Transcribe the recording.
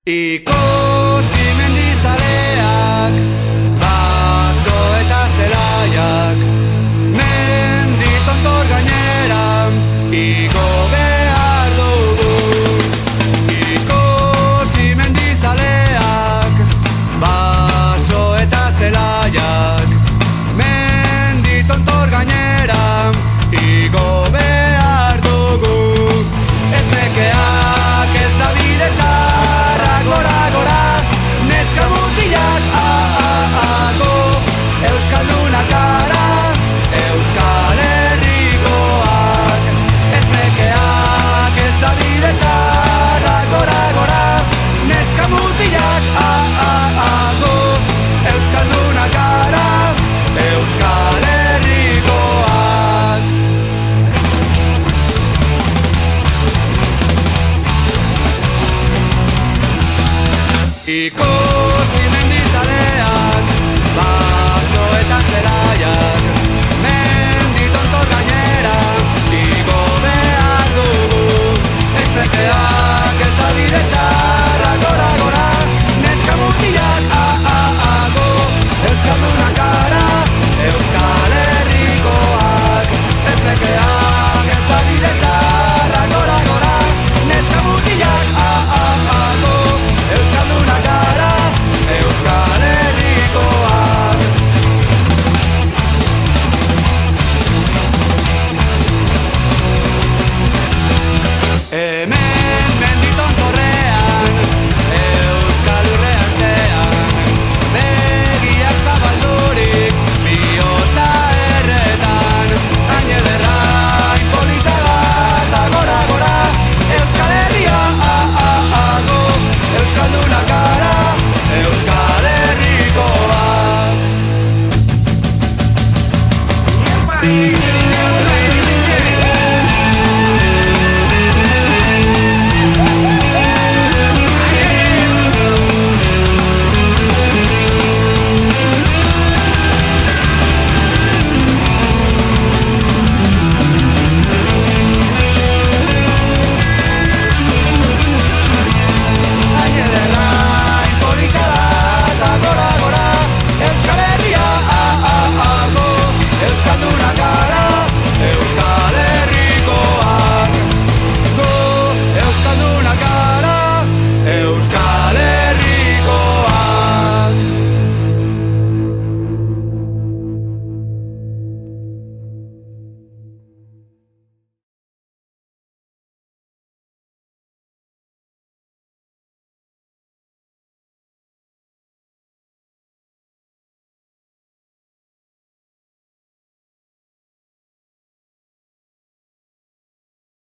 Ikusi mendizaleak, baso eta zelaiak, mendi tontor gainera, igo behar dugu. Ikusi mendizaleak, baso eta zelaiak, mendi tontor gainera, igo behar dugu. Ez nekeak ez da bide txarra, gora, gora, neska mutilak, go, euskaldunak gara, Euskal Herrikoak. Ez nekeak ez da bide txarra, gora, gora, neska mutilak, go, euskaldunak gara, Euskal Herrikoak. Ikusi